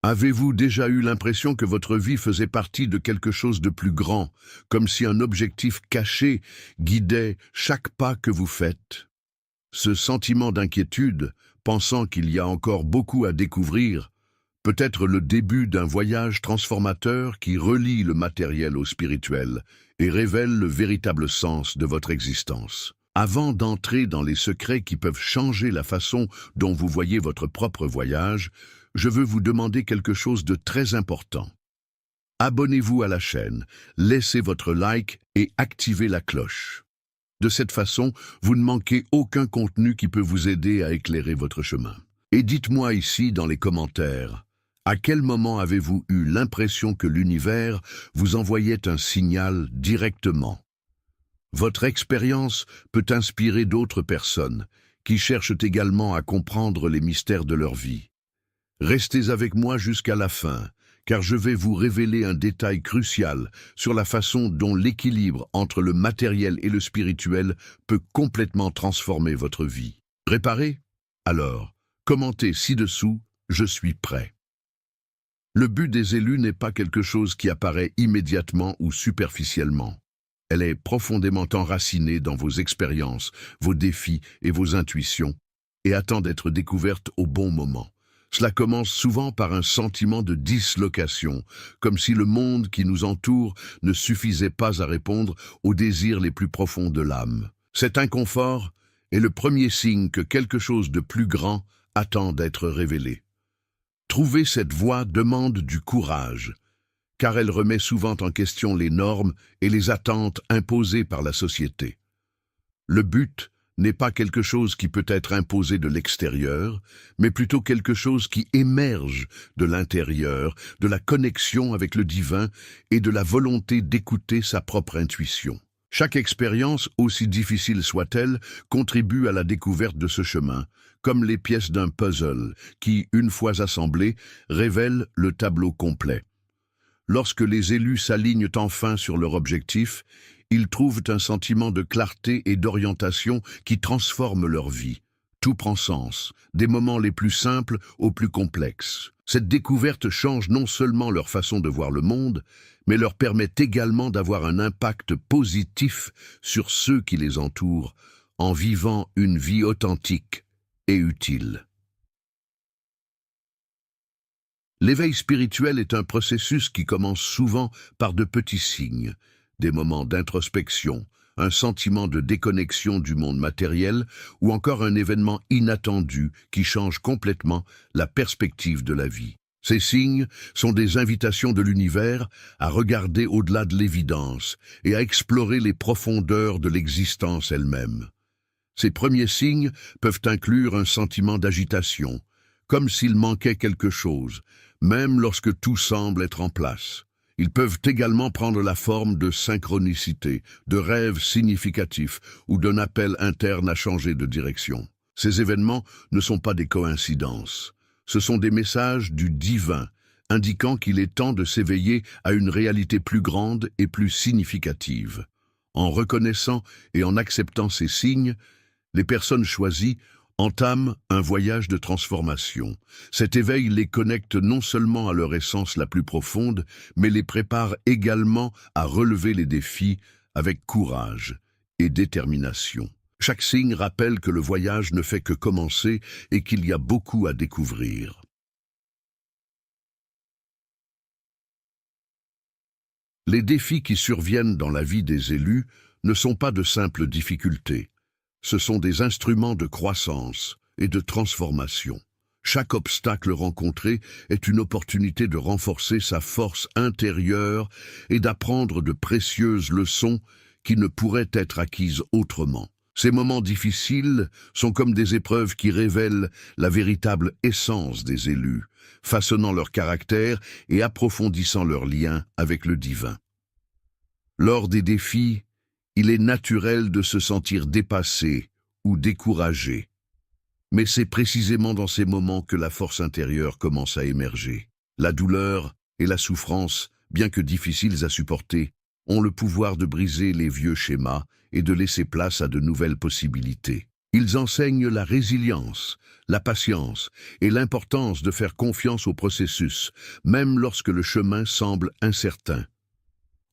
Avez-vous déjà eu l'impression que votre vie faisait partie de quelque chose de plus grand, comme si un objectif caché guidait chaque pas que vous faites? Ce sentiment d'inquiétude, pensant qu'il y a encore beaucoup à découvrir, peut être le début d'un voyage transformateur qui relie le matériel au spirituel et révèle le véritable sens de votre existence. Avant d'entrer dans les secrets qui peuvent changer la façon dont vous voyez votre propre voyage, je veux vous demander quelque chose de très important. Abonnez-vous à la chaîne, laissez votre like et activez la cloche. De cette façon, vous ne manquez aucun contenu qui peut vous aider à éclairer votre chemin. Et dites-moi ici dans les commentaires, à quel moment avez-vous eu l'impression que l'univers vous envoyait un signal directement? Votre expérience peut inspirer d'autres personnes qui cherchent également à comprendre les mystères de leur vie. Restez avec moi jusqu'à la fin, car je vais vous révéler un détail crucial sur la façon dont l'équilibre entre le matériel et le spirituel peut complètement transformer votre vie. Préparé? Alors, commentez ci-dessous, je suis prêt. Le but des élus n'est pas quelque chose qui apparaît immédiatement ou superficiellement. Elle est profondément enracinée dans vos expériences, vos défis et vos intuitions, et attend d'être découverte au bon moment. Cela commence souvent par un sentiment de dislocation, comme si le monde qui nous entoure ne suffisait pas à répondre aux désirs les plus profonds de l'âme. Cet inconfort est le premier signe que quelque chose de plus grand attend d'être révélé. Trouver cette voie demande du courage, car elle remet souvent en question les normes et les attentes imposées par la société. Le but n'est pas quelque chose qui peut être imposé de l'extérieur, mais plutôt quelque chose qui émerge de l'intérieur, de la connexion avec le divin et de la volonté d'écouter sa propre intuition. Chaque expérience, aussi difficile soit-elle, contribue à la découverte de ce chemin, comme les pièces d'un puzzle qui, une fois assemblées, révèlent le tableau complet. Lorsque les élus s'alignent enfin sur leur objectif, ils trouvent un sentiment de clarté et d'orientation qui transforme leur vie. Tout prend sens, des moments les plus simples aux plus complexes. Cette découverte change non seulement leur façon de voir le monde, mais leur permet également d'avoir un impact positif sur ceux qui les entourent, en vivant une vie authentique et utile. L'éveil spirituel est un processus qui commence souvent par de petits signes, des moments d'introspection, un sentiment de déconnexion du monde matériel ou encore un événement inattendu qui change complètement la perspective de la vie. Ces signes sont des invitations de l'univers à regarder au-delà de l'évidence et à explorer les profondeurs de l'existence elle-même. Ces premiers signes peuvent inclure un sentiment d'agitation, comme s'il manquait quelque chose, même lorsque tout semble être en place. Ils peuvent également prendre la forme de synchronicité, de rêves significatifs ou d'un appel interne à changer de direction. Ces événements ne sont pas des coïncidences. Ce sont des messages du divin, indiquant qu'il est temps de s'éveiller à une réalité plus grande et plus significative. En reconnaissant et en acceptant ces signes, les personnes choisies entament un voyage de transformation. Cet éveil les connecte non seulement à leur essence la plus profonde, mais les prépare également à relever les défis avec courage et détermination. Chaque signe rappelle que le voyage ne fait que commencer et qu'il y a beaucoup à découvrir. Les défis qui surviennent dans la vie des élus ne sont pas de simples difficultés. Ce sont des instruments de croissance et de transformation. Chaque obstacle rencontré est une opportunité de renforcer sa force intérieure et d'apprendre de précieuses leçons qui ne pourraient être acquises autrement. Ces moments difficiles sont comme des épreuves qui révèlent la véritable essence des élus, façonnant leur caractère et approfondissant leur lien avec le divin. Lors des défis, il est naturel de se sentir dépassé ou découragé. Mais c'est précisément dans ces moments que la force intérieure commence à émerger. La douleur et la souffrance, bien que difficiles à supporter, ont le pouvoir de briser les vieux schémas et de laisser place à de nouvelles possibilités. Ils enseignent la résilience, la patience et l'importance de faire confiance au processus, même lorsque le chemin semble incertain.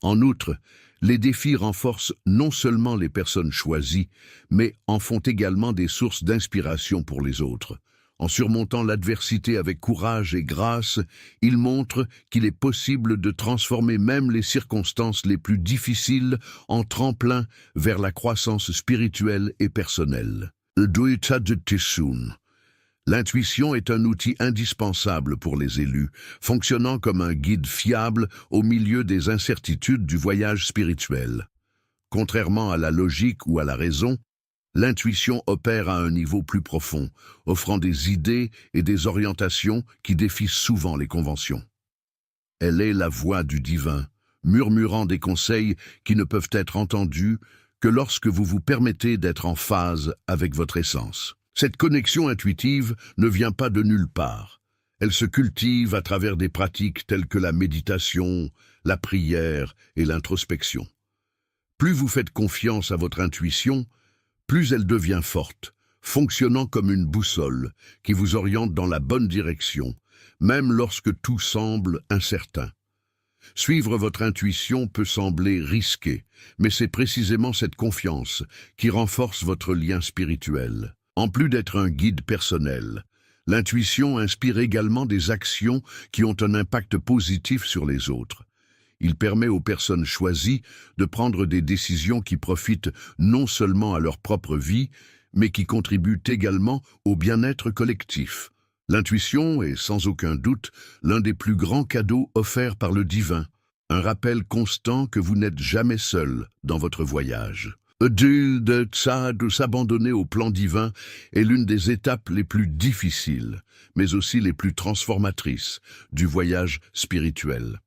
En outre, les défis renforcent non seulement les personnes choisies, mais en font également des sources d'inspiration pour les autres. En surmontant l'adversité avec courage et grâce, ils montrent qu'il est possible de transformer même les circonstances les plus difficiles en tremplin vers la croissance spirituelle et personnelle. L'intuition est un outil indispensable pour les élus, fonctionnant comme un guide fiable au milieu des incertitudes du voyage spirituel. Contrairement à la logique ou à la raison, l'intuition opère à un niveau plus profond, offrant des idées et des orientations qui défient souvent les conventions. Elle est la voix du divin, murmurant des conseils qui ne peuvent être entendus que lorsque vous vous permettez d'être en phase avec votre essence. Cette connexion intuitive ne vient pas de nulle part. Elle se cultive à travers des pratiques telles que la méditation, la prière et l'introspection. Plus vous faites confiance à votre intuition, plus elle devient forte, fonctionnant comme une boussole qui vous oriente dans la bonne direction, même lorsque tout semble incertain. Suivre votre intuition peut sembler risqué, mais c'est précisément cette confiance qui renforce votre lien spirituel. En plus d'être un guide personnel, l'intuition inspire également des actions qui ont un impact positif sur les autres. Il permet aux personnes choisies de prendre des décisions qui profitent non seulement à leur propre vie, mais qui contribuent également au bien-être collectif. L'intuition est sans aucun doute l'un des plus grands cadeaux offerts par le divin, un rappel constant que vous n'êtes jamais seul dans votre voyage. De s'abandonner au plan divin est l'une des étapes les plus difficiles, mais aussi les plus transformatrices du voyage spirituel.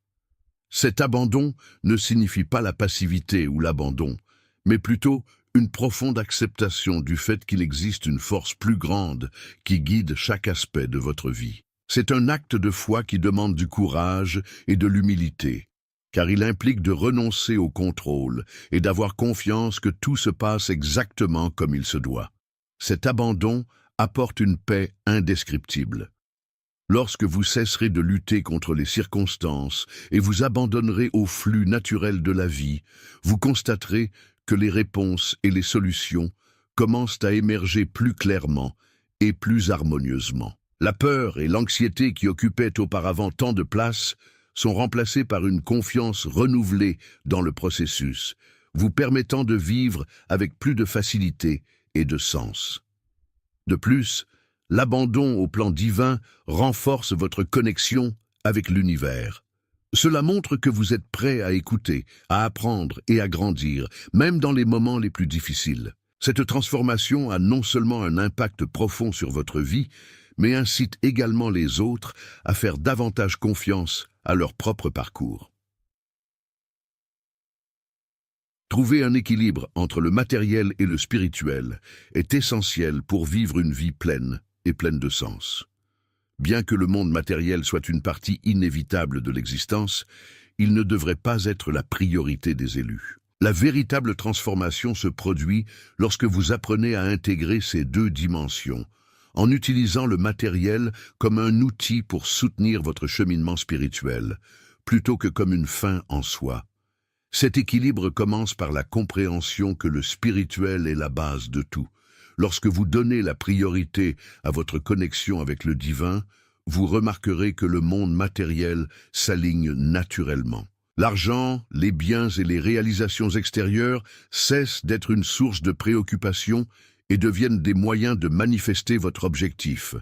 Cet abandon ne signifie pas la passivité ou l'abandon, mais plutôt une profonde acceptation du fait qu'il existe une force plus grande qui guide chaque aspect de votre vie. C'est un acte de foi qui demande du courage et de l'humilité, car il implique de renoncer au contrôle et d'avoir confiance que tout se passe exactement comme il se doit. Cet abandon apporte une paix indescriptible. Lorsque vous cesserez de lutter contre les circonstances et vous abandonnerez au flux naturel de la vie, vous constaterez que les réponses et les solutions commencent à émerger plus clairement et plus harmonieusement. La peur et l'anxiété qui occupaient auparavant tant de place sont remplacées par une confiance renouvelée dans le processus, vous permettant de vivre avec plus de facilité et de sens. De plus, l'abandon au plan divin renforce votre connexion avec l'univers. Cela montre que vous êtes prêt à écouter, à apprendre et à grandir, même dans les moments les plus difficiles. Cette transformation a non seulement un impact profond sur votre vie, mais incite également les autres à faire davantage confiance à leur propre parcours. Trouver un équilibre entre le matériel et le spirituel est essentiel pour vivre une vie pleine et pleine de sens. Bien que le monde matériel soit une partie inévitable de l'existence, il ne devrait pas être la priorité des élus. La véritable transformation se produit lorsque vous apprenez à intégrer ces deux dimensions, en utilisant le matériel comme un outil pour soutenir votre cheminement spirituel, plutôt que comme une fin en soi. Cet équilibre commence par la compréhension que le spirituel est la base de tout. Lorsque vous donnez la priorité à votre connexion avec le divin, vous remarquerez que le monde matériel s'aligne naturellement. L'argent, les biens et les réalisations extérieures cessent d'être une source de préoccupation et deviennent des moyens de manifester votre objectif.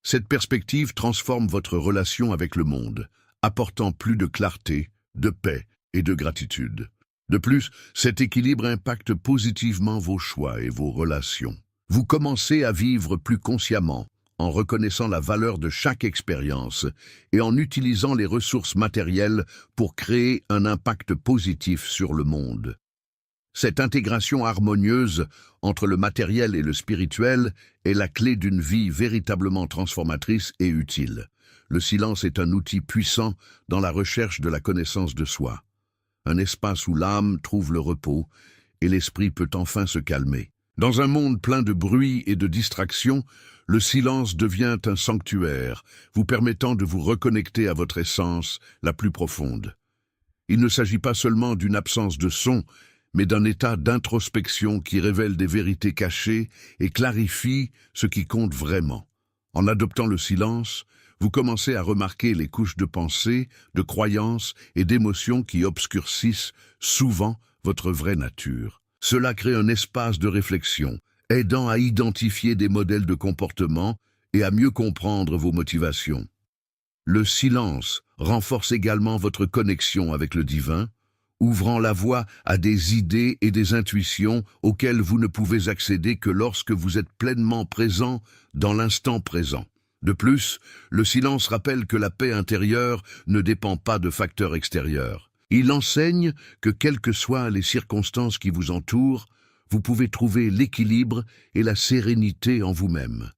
Cette perspective transforme votre relation avec le monde, apportant plus de clarté, de paix et de gratitude. De plus, cet équilibre impacte positivement vos choix et vos relations. Vous commencez à vivre plus consciemment, en reconnaissant la valeur de chaque expérience et en utilisant les ressources matérielles pour créer un impact positif sur le monde. Cette intégration harmonieuse entre le matériel et le spirituel est la clé d'une vie véritablement transformatrice et utile. Le silence est un outil puissant dans la recherche de la connaissance de soi. Un espace où l'âme trouve le repos et l'esprit peut enfin se calmer. Dans un monde plein de bruit et de distractions, le silence devient un sanctuaire, vous permettant de vous reconnecter à votre essence la plus profonde. Il ne s'agit pas seulement d'une absence de son, mais d'un état d'introspection qui révèle des vérités cachées et clarifie ce qui compte vraiment. En adoptant le silence, vous commencez à remarquer les couches de pensée, de croyances et d'émotions qui obscurcissent souvent votre vraie nature. Cela crée un espace de réflexion, aidant à identifier des modèles de comportement et à mieux comprendre vos motivations. Le silence renforce également votre connexion avec le divin, ouvrant la voie à des idées et des intuitions auxquelles vous ne pouvez accéder que lorsque vous êtes pleinement présent dans l'instant présent. De plus, le silence rappelle que la paix intérieure ne dépend pas de facteurs extérieurs. Il enseigne que quelles que soient les circonstances qui vous entourent, vous pouvez trouver l'équilibre et la sérénité en vous-même.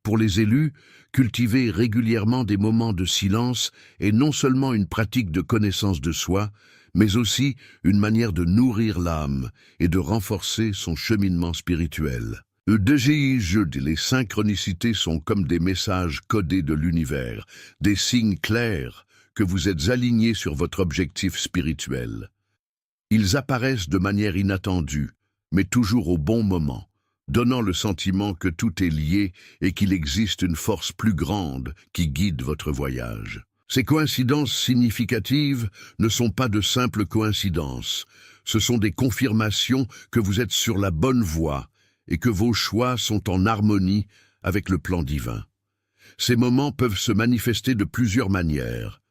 Pour les élus, cultiver régulièrement des moments de silence est non seulement une pratique de connaissance de soi, mais aussi une manière de nourrir l'âme et de renforcer son cheminement spirituel. Les synchronicités sont comme des messages codés de l'univers, des signes clairs que vous êtes alignés sur votre objectif spirituel. Ils apparaissent de manière inattendue, mais toujours au bon moment, donnant le sentiment que tout est lié et qu'il existe une force plus grande qui guide votre voyage. Ces coïncidences significatives ne sont pas de simples coïncidences, ce sont des confirmations que vous êtes sur la bonne voie et que vos choix sont en harmonie avec le plan divin. Ces moments peuvent se manifester de plusieurs manières.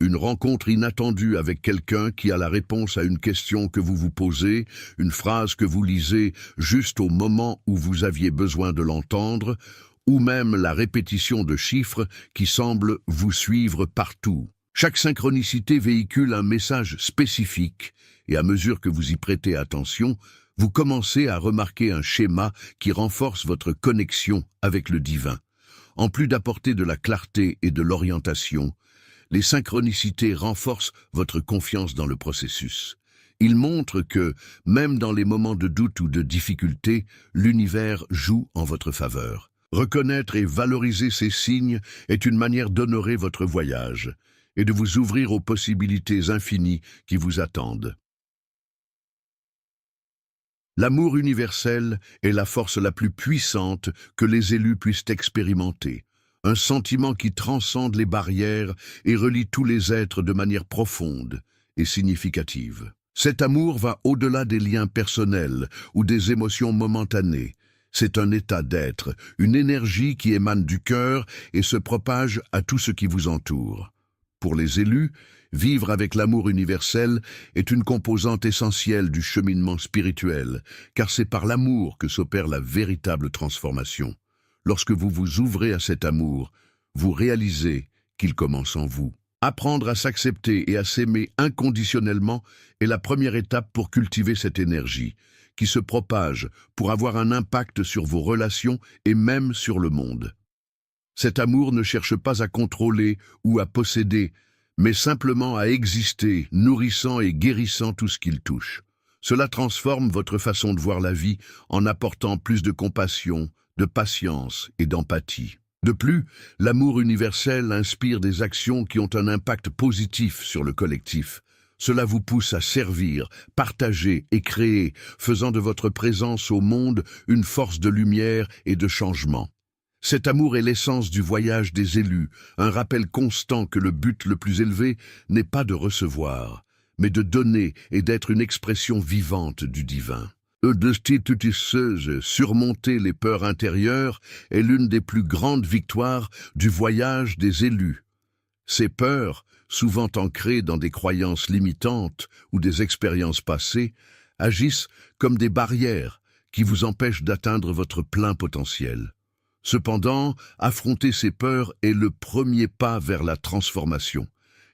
Une rencontre inattendue avec quelqu'un qui a la réponse à une question que vous vous posez, une phrase que vous lisez juste au moment où vous aviez besoin de l'entendre, ou même la répétition de chiffres qui semblent vous suivre partout. Chaque synchronicité véhicule un message spécifique, et à mesure que vous y prêtez attention, vous commencez à remarquer un schéma qui renforce votre connexion avec le divin. En plus d'apporter de la clarté et de l'orientation, les synchronicités renforcent votre confiance dans le processus. Ils montrent que, même dans les moments de doute ou de difficulté, l'univers joue en votre faveur. Reconnaître et valoriser ces signes est une manière d'honorer votre voyage et de vous ouvrir aux possibilités infinies qui vous attendent. L'amour universel est la force la plus puissante que les élus puissent expérimenter. Un sentiment qui transcende les barrières et relie tous les êtres de manière profonde et significative. Cet amour va au-delà des liens personnels ou des émotions momentanées. C'est un état d'être, une énergie qui émane du cœur et se propage à tout ce qui vous entoure. Pour les élus, vivre avec l'amour universel est une composante essentielle du cheminement spirituel, car c'est par l'amour que s'opère la véritable transformation. Lorsque vous vous ouvrez à cet amour, vous réalisez qu'il commence en vous. Apprendre à s'accepter et à s'aimer inconditionnellement est la première étape pour cultiver cette énergie, qui se propage pour avoir un impact sur vos relations et même sur le monde. Cet amour ne cherche pas à contrôler ou à posséder, mais simplement à exister, nourrissant et guérissant tout ce qu'il touche. Cela transforme votre façon de voir la vie en apportant plus de compassion, de patience et d'empathie. De plus, l'amour universel inspire des actions qui ont un impact positif sur le collectif. Cela vous pousse à servir, partager et créer, faisant de votre présence au monde une force de lumière et de changement. Cet amour est l'essence du voyage des élus, un rappel constant que le but le plus élevé n'est pas de recevoir, mais de donner et d'être une expression vivante du divin. Surmonter les peurs intérieures est l'une des plus grandes victoires du voyage des élus. Ces peurs, souvent ancrées dans des croyances limitantes ou des expériences passées, agissent comme des barrières qui vous empêchent d'atteindre votre plein potentiel. Cependant, affronter ces peurs est le premier pas vers la transformation,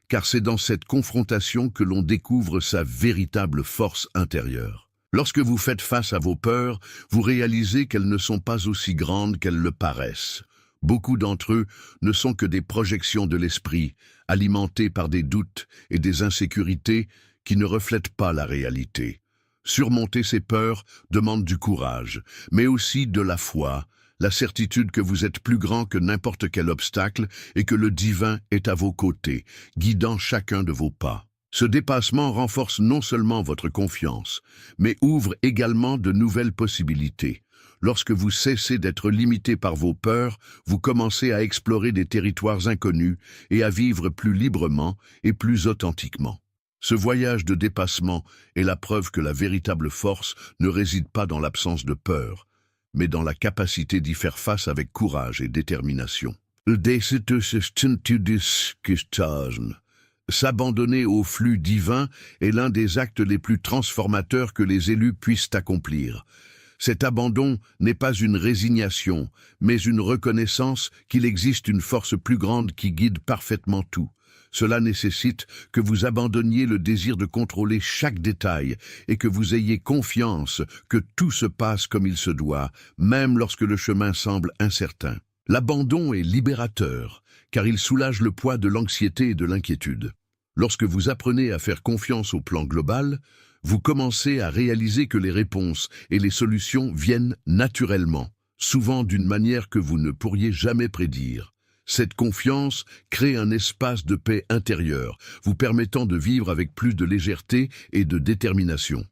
car c'est dans cette confrontation que l'on découvre sa véritable force intérieure. Lorsque vous faites face à vos peurs, vous réalisez qu'elles ne sont pas aussi grandes qu'elles le paraissent. Beaucoup d'entre eux ne sont que des projections de l'esprit, alimentées par des doutes et des insécurités qui ne reflètent pas la réalité. Surmonter ces peurs demande du courage, mais aussi de la foi, la certitude que vous êtes plus grand que n'importe quel obstacle et que le divin est à vos côtés, guidant chacun de vos pas. Ce dépassement renforce non seulement votre confiance, mais ouvre également de nouvelles possibilités. Lorsque vous cessez d'être limité par vos peurs, vous commencez à explorer des territoires inconnus et à vivre plus librement et plus authentiquement. Ce voyage de dépassement est la preuve que la véritable force ne réside pas dans l'absence de peur, mais dans la capacité d'y faire face avec courage et détermination. S'abandonner au flux divin est l'un des actes les plus transformateurs que les élus puissent accomplir. Cet abandon n'est pas une résignation, mais une reconnaissance qu'il existe une force plus grande qui guide parfaitement tout. Cela nécessite que vous abandonniez le désir de contrôler chaque détail et que vous ayez confiance que tout se passe comme il se doit, même lorsque le chemin semble incertain. L'abandon est libérateur, car il soulage le poids de l'anxiété et de l'inquiétude. Lorsque vous apprenez à faire confiance au plan global, vous commencez à réaliser que les réponses et les solutions viennent naturellement, souvent d'une manière que vous ne pourriez jamais prédire. Cette confiance crée un espace de paix intérieure, vous permettant de vivre avec plus de légèreté et de détermination.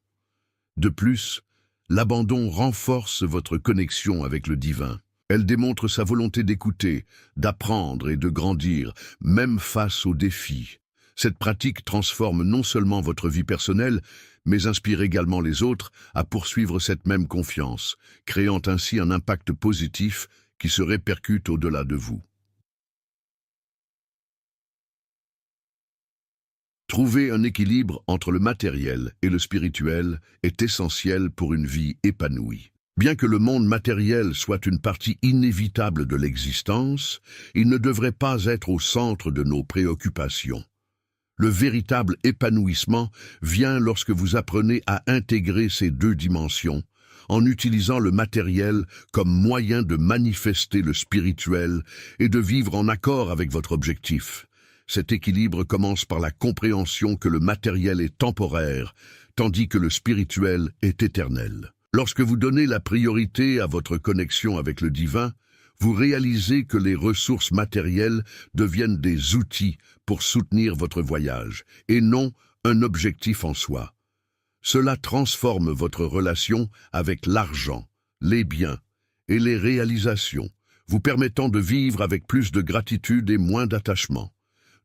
De plus, l'abandon renforce votre connexion avec le divin. Elle démontre sa volonté d'écouter, d'apprendre et de grandir, même face aux défis. Cette pratique transforme non seulement votre vie personnelle, mais inspire également les autres à poursuivre cette même confiance, créant ainsi un impact positif qui se répercute au-delà de vous. Trouver un équilibre entre le matériel et le spirituel est essentiel pour une vie épanouie. Bien que le monde matériel soit une partie inévitable de l'existence, il ne devrait pas être au centre de nos préoccupations. Le véritable épanouissement vient lorsque vous apprenez à intégrer ces deux dimensions, en utilisant le matériel comme moyen de manifester le spirituel et de vivre en accord avec votre objectif. Cet équilibre commence par la compréhension que le matériel est temporaire, tandis que le spirituel est éternel. Lorsque vous donnez la priorité à votre connexion avec le divin, vous réalisez que les ressources matérielles deviennent des outils pour soutenir votre voyage, et non un objectif en soi. Cela transforme votre relation avec l'argent, les biens et les réalisations, vous permettant de vivre avec plus de gratitude et moins d'attachement.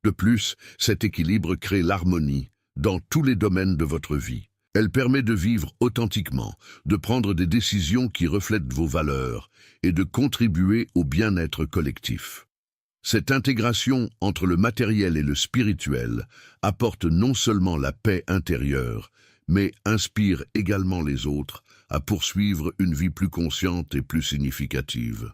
De plus, cet équilibre crée l'harmonie dans tous les domaines de votre vie. Elle permet de vivre authentiquement, de prendre des décisions qui reflètent vos valeurs et de contribuer au bien-être collectif. Cette intégration entre le matériel et le spirituel apporte non seulement la paix intérieure, mais inspire également les autres à poursuivre une vie plus consciente et plus significative.